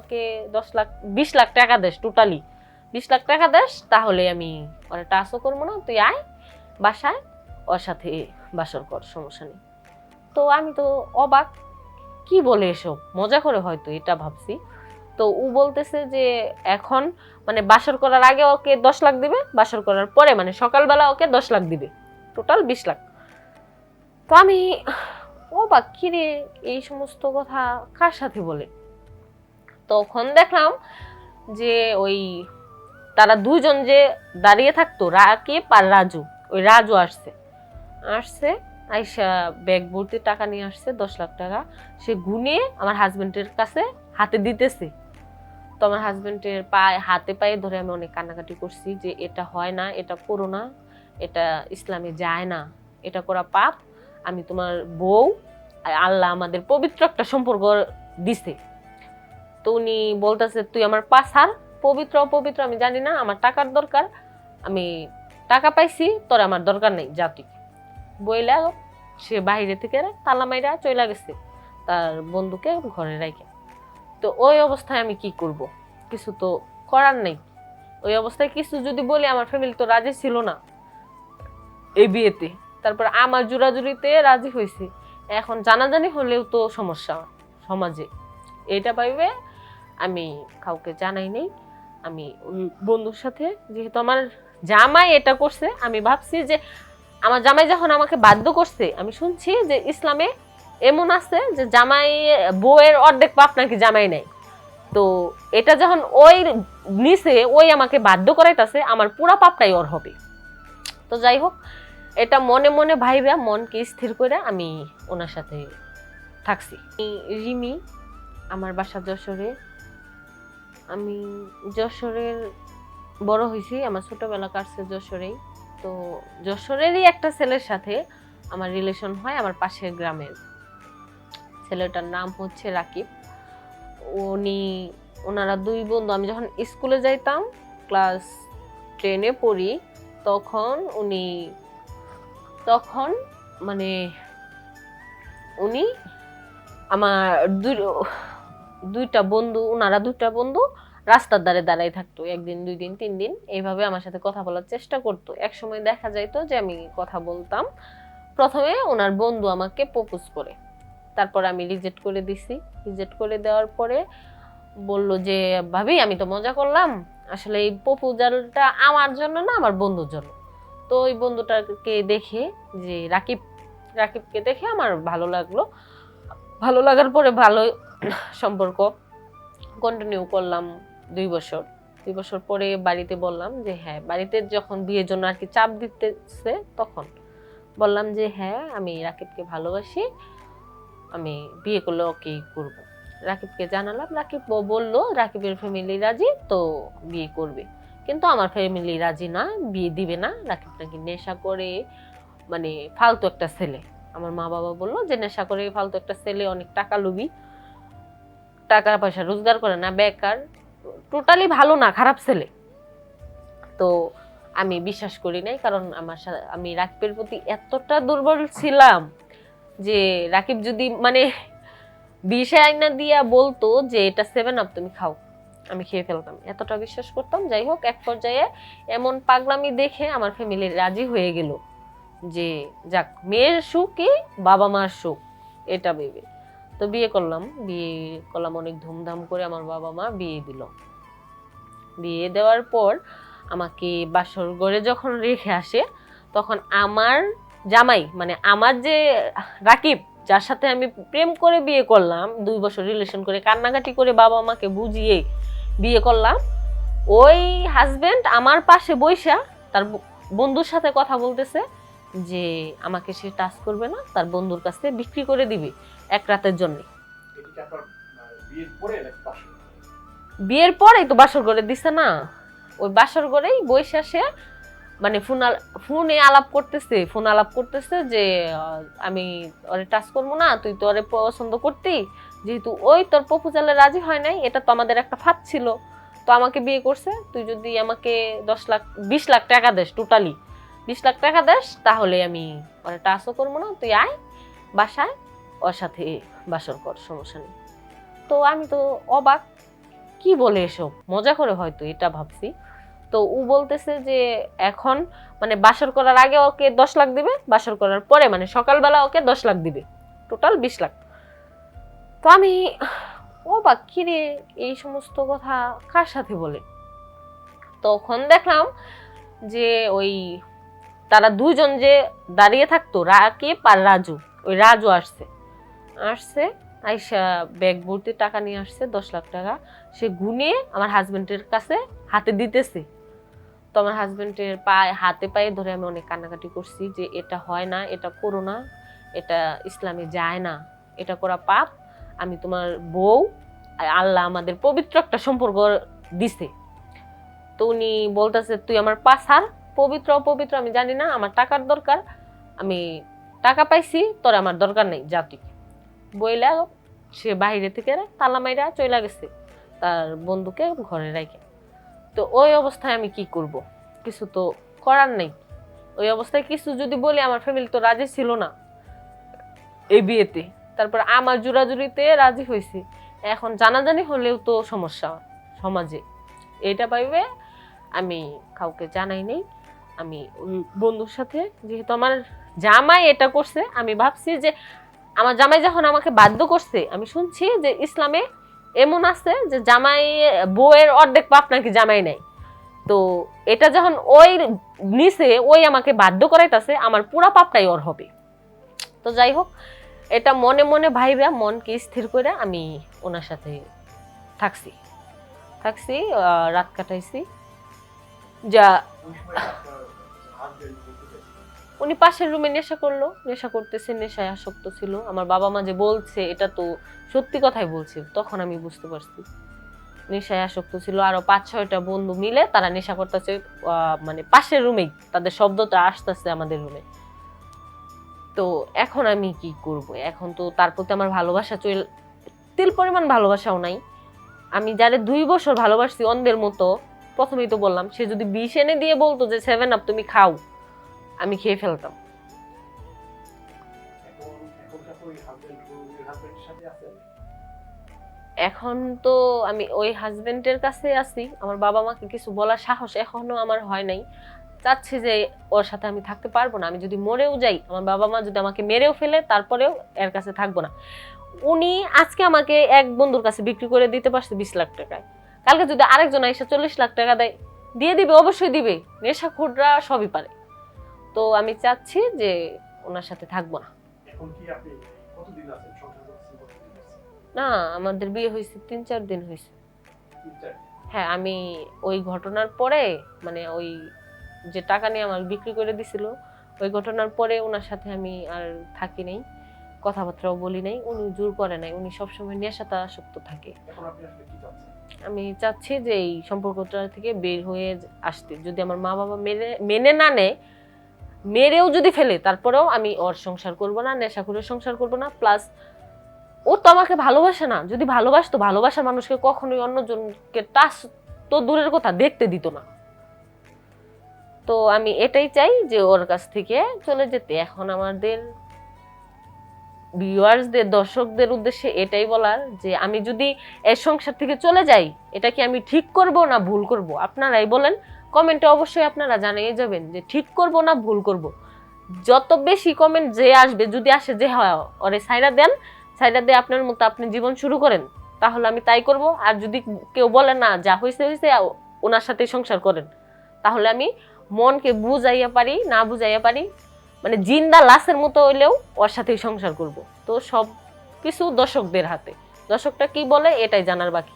আমাকে 10 লাখ 20 লাখ টাকা দেস, টোটালি 20 লাখ টাকা দেস, তাহলে আমি ওরা টাচও করবো না, তুই আয় বাসায় ওর সাথে বাসর কর, সমস্যা নেই। তো আমি তো অবাক, কি বলে এসব, মজা করে হয়তো এটা ভাবছি। তো ও বলতেছে যে এখন মানে বাসর করার আগে ওকে 10 লাখ দিবে, বাসর করার পরে মানে সকালবেলা ওকে 10 লাখ দিবে, টোটাল 20 লাখ। তো আমি অবাক, কিরে এই সমস্ত কথা কার সাথে বলে। তখন দেখলাম যে ওই তারা দুইজন যে দাঁড়িয়ে থাকতো, রাকিব আর রাজু, ওই রাজু আসছে আসছে আইসা ব্যাগ ভর্তি টাকা নিয়ে আসছে, 10 লাখ টাকা। সে গুনে আমার হাজবেন্ডের কাছে হাতে দিতেছে। তো আমার হাজবেন্ডের পায়ে হাতে পায়ে ধরে আমি অনেক কান্নাকাটি করছি যে এটা হয় না, এটা করো না, এটা ইসলামে যায় না, এটা করা পাপ। আমি তোমার বউ, আল্লাহ আমাদের পবিত্র একটা সম্পর্ক দিছে। তো উনি বলতেছে তুই আমার পাছার, পবিত্র অপবিত্র আমি জানি না, আমার টাকার দরকার, আমি টাকা পাইছি, তোর আমার দরকার নেই, যা তুই। বইলা সে বাইরে থেকে তালা মাইরা চলে গেছে তার বন্ধুকে ঘরে রাখে। তো ওই অবস্থায় আমি কি করব, কিছু তো করার নেই। ওই অবস্থায় কিছু যদি বলি, আমার ফ্যামিলি তো রাজি ছিল না এই বিয়েতে, তারপর আমার জোরাজুরিতে রাজি হয়েছে, এখন জানাজানি হলেও তো সমস্যা সমাজে, এটা পাইবে আমি কাউকে জানাই নেই। আমি বন্ধুর সাথে, যেহেতু আমার জামাই এটা করছে, আমি ভাবছি যে আমার জামাই যখন আমাকে বাধ্য করছে, আমি শুনছি যে ইসলামে এমন আছে যে জামাই বউয়ের অর্ধেক পাপ নাকি জামাই নেই। তো এটা যখন ওই নিচে ওই আমাকে বাধ্য করাইতেছে, আমার পুরা পাপটাই ওর হবে। তো যাই হোক, এটা মনে মনে ভাইবা মনকে স্থির করে আমি ওনার সাথে থাকছি। রিমি, আমার বাসা যশোরে। আমি যশোরের বড় হয়েছি, আমার ছোটবেলা কাটছে যশোরেই। তো যশোরেরই একটা ছেলের সাথে আমার রিলেশন হয়, আমার পাশের গ্রামের। ছেলেটার নাম হচ্ছে রাকিব। ওনারা দুই বন্ধু। আমি যখন স্কুলে যাইতাম, ক্লাস 10-এ পড়ি, তখন মানে উনি আমার দুইটা বন্ধু, ওনারা দুইটা বন্ধু রাস্তার ধারে দাঁড়াই থাকতো, একদিন 2 দিন 3 দিন এইভাবে আমার সাথে কথা বলার চেষ্টা করতো। এক সময় দেখা যাইতো যে আমি কথা বলতাম। প্রথমে ওনার বন্ধু আমাকে প্রপোজ করে, তারপর আমি রিজেক্ট করে দিছি। রিজেক্ট করে দেওয়ার পরে বলল যে ভাবি আমি তো মজা করলাম, আসলে এই প্রপোজালটা আমার জন্য না, আমার বন্ধুর জন্য। তো ওই বন্ধুটাকে দেখে, যে রাকিবকে দেখে আমার ভালো লাগলো। ভালো লাগার পরে ভালো সম্পর্ক কন্টিনিউ করলাম 2 বছর। 2 বছর পরে বাড়িতে বললাম যে হ্যাঁ, বাড়িতে যখন বিয়ের জন্য আর কি চাপ দিতেছে, তখন বললাম যে হ্যাঁ আমি রাকিবকে ভালোবাসি, আমি বিয়ে করলে ওকেই করব। রাকিবকে জানালাম, রাকিব বলল রাকিবের ফ্যামিলি রাজি, তো বিয়ে করবে। কিন্তু আমার ফ্যামিলি রাজি না, বিয়ে দিবে না। রাকিব নাকি নেশা করে, মানে ফালতু একটা ছেলে। আমার মা বাবা বললো যে নেশা করে, ফালতু একটা ছেলে, অনেক টাকা লোভী, টাকা পয়সা রোজগার করে না, বেকার, টোটালি ভালো না, খারাপ ছেলে। তো আমি বিশ্বাস করি নাই, কারণ আমি রাকিবের প্রতি এতটা দুর্বল ছিলাম যে রাকিব যদি মানে 20 আইনা দিয়া বলতো যে এটা 7 আপ তুমি খাও, আমি খেয়ে ফেলতাম, এতটা বিশ্বাস করতাম। যাই হোক, এক পর্যায়ে এমন পাগলামি দেখে আমার ফ্যামিলি রাজি হয়ে গেল যে যাক, মেয়ের সুখই বাবা মার সুখ, এটা ভেবে তো বিয়ে করলাম অনেক ধুমধাম করে। আমার বাবা মা বিয়ে দিল। বিয়ে দেওয়ার পর আমাকে বাসর ঘরে যখন রেখে আসে, তখন আমার জামাই, মানে আমার যে রাকিব, যার সাথে আমি প্রেম করে বিয়ে করলাম, 2 বছর রিলেশন করে কান্নাকাটি করে বাবা মাকে বুঝিয়ে বিয়ে করলাম, ওই হাজবেন্ড আমার পাশে বইসা তার বন্ধুর সাথে কথা বলতেছে যে আমাকে সে টাচ করবে না, তার বন্ধুর কাছে বিক্রি করে দিবে 1 রাতের জন্য। বিয়ের পরেই তো বাসর ঘরে দিছে না, ওই বাসর ঘরেই বইসা সে মানে ফোনে আলাপ করতেছে যে আমি ওরে টাচ করবো না, তুই তো ওরে পছন্দ করতি, যেহেতু ওই তোর প্রপোজালে রাজি হয় নাই, এটা তো আমাদের একটা ফাঁদ ছিল, তো আমাকে বিয়ে করছে, তুই যদি আমাকে 20 লাখ টাকা দেস, টোটালি 20 লাখ টাকা দেস, তাহলে আমি ওরে টাচও করবো না, তুই আয় বাসায় ওর সাথে বাসর কর, সমস্যা নেই। তো আমি তো অবাক, কি বলে এসব, মজা করে হয়তো এটা ভাবছি। তো ও বলতেছে যে এখন মানে বাসর করার আগে ওকে 10 লাখ দিবে, বাসর করার পরে মানে সকালবেলা ওকে 10 লাখ দিবে, টোটাল 20 লাখ। তো আমি ও বা কিরে এই সমস্ত কথা কার সাথে বলে, তখন দেখলাম যে ওই তারা দুইজন যে দাঁড়িয়ে থাকতো, রাকিব আর রাজু, ওই রাজু আসছে আইসা ব্যাগ ভর্তি টাকা নিয়ে আসছে, 10 লাখ টাকা। সে গুনিয়ে আমার হাজবেন্ডের কাছে হাতে দিতেছে। তো আমার হাজবেন্ডের হাতে পায়ে ধরে আমি অনেক কান্নাকাটি করছি যে এটা হয় না, এটা করো না, এটা ইসলামে যায় না, এটা করা পাপ। আমি তোমার বউ, আল্লাহ আমাদের পবিত্র একটা সম্পর্ক দিছে। তো উনি বলতেছে তুই আমার পাশার, পবিত্র অপবিত্র আমি জানি না, আমার টাকার দরকার, আমি টাকা পাইছি, তোর আমার দরকার নেই, যা তুই। বইলা সে বাইরে থেকে তালা মাইরা চলে গেছে তার বন্ধুকে ঘরে রেখে। তো ওই অবস্থায় আমি কি করব, কিছু তো করার নেই। ওই অবস্থায় কিছু যদি বলি, আমার ফ্যামিলি তো রাজি ছিল না এই বিয়েতে, তারপর আমার জোরাজুরিতে রাজি হয়েছি, এখন জানাজানি হলেও তো সমস্যা সমাজে, এটা পাইবে আমি কাউকে জানাই নেই। আমি ওই বন্ধুর সাথে, যেহেতু আমার জামাই এটা করছে, আমি ভাবছি যে আমার জামাই যখন আমাকে বাধ্য করছে, আমি শুনছি যে ইসলামে এমন আছে যে জামাই বউয়ের অর্ধেক পাপ নাকি জামাই নাই। তো এটা যখন ওই নিচে ওই আমাকে বাধ্য করাইতেছে, আমার পুরা পাপটাই ওর হবে। তো যাই হোক, এটা মনে মনে ভাইবা মনকে স্থির করে আমি ওনার সাথে থাকছি, রাত কাটাইছি। যা উনি পাশের রুমে নেশা করলো, নেশা করতেছে, নেশায় আসক্ত ছিল। আমার বাবা মা যে বলছে এটা তো সত্যি কথাই বলছে, তখন আমি বুঝতে পারছি নেশায় আসক্ত ছিল। আরো 5-6টা বন্ধু মিলে তারা নেশা করতেছে, মানে পাশের রুমেই তাদের শব্দটা আসতেছে আমাদের রুমে। তো এখন আমি কি করব, এখন তো তার প্রতি আমার ভালোবাসা তিল পরিমাণ ভালোবাসাও নাই। আমি যারে 2 বছর ভালোবাসছি অন্ধের মতো, প্রথমেই তো বললাম, সে যদি 20 এনে দিয়ে বলতো যে 7 আপ তুমি খাও, আমি খেয়ে ফেলতাম। এখন তো আমি ওই হাজবেন্ডের কাছে আছি, আমার বাবা মাকে কিছু বলার সাহস এখনো আমার হয় নাই। চাচ্ছি যে ওর সাথে আমি থাকতে পারবো না, আমি যদি মরেও যাই, আমার বাবা মা যদি আমাকে মেরেও ফেলে, তারপরেও এর কাছে থাকবো না। উনি আজকে আমাকে এক বন্ধুর কাছে বিক্রি করে দিতে পারছে 20 লাখ টাকায়, কালকে যদি আরেকজন এসে 40 লাখ টাকা দেয়, দিয়ে দিবে, অবশ্যই দিবে, নেশাখোররা সবই পারে। তো আমি চাচ্ছি যে ওনার সাথে থাকবো না। না, আমাদের বিয়ে হয়েছে 3-4 দিন হয়েছে। হ্যাঁ, আমি ওই ঘটনার পরে, মানে ওই যে টাকা নিয়ে আমার বিক্রি করে দিছিল, ওই ঘটনার পরে ওনার সাথে আমি আর থাকি নাই, কথাবার্তাও বলি নাই। উনি জোর করে নাই, উনি সবসময় নেশাতে আসক্ত থাকে। আমি চাচ্ছি যে এই সম্পর্কটা থেকে বের হয়ে আসতে, যদি আমার মা বাবা মেনে না নেয়, মেরেও যদি ফেলে, তারপরেও আমি ওর সংসার করব না, নেশা করে সংসার করব না। প্লাস ও তো আমাকে ভালোবাসে না, যদি ভালোবাসতো, ভালোবাসার মানুষকে কখনোই অন্যজনকে টাচ তো দূরের কথা দেখতে দিত না। তো আমি এটাই চাই যে ওর কাছ থেকে চলে যেতে। এখন আমাদের ভিউয়ার্সদের, দর্শকদের উদ্দেশ্যে এটাই বলার যে আমি যদি এর সংসার থেকে চলে যাই, এটা কি আমি ঠিক করব না ভুল করব? আপনারাই বলেন, কমেন্টে অবশ্যই আপনারা জানিয়ে যাবেন যে ঠিক করব না ভুল করব। যত বেশি কমেন্ট যে আসবে, যদি আসে যে হয় ওরে সাইডা দেন, সাইডা দিয়ে আপনার মতো আপনি জীবন শুরু করেন, তাহলে আমি তাই করব। আর যদি কেউ বলে না, যা হয়েছে হয়েছে, ওনার সাথে সংসার করেন, তাহলে আমি মনকে বুঝাইয়া পারি, না বুঝাইয়া পারি, মানে জিন্দা লাশের মতো হইলেও ওর সাথেই সংসার করব। তো সব কিছু দর্শকদের হাতে, দর্শকটা কি বলে এটাই জানার বাকি।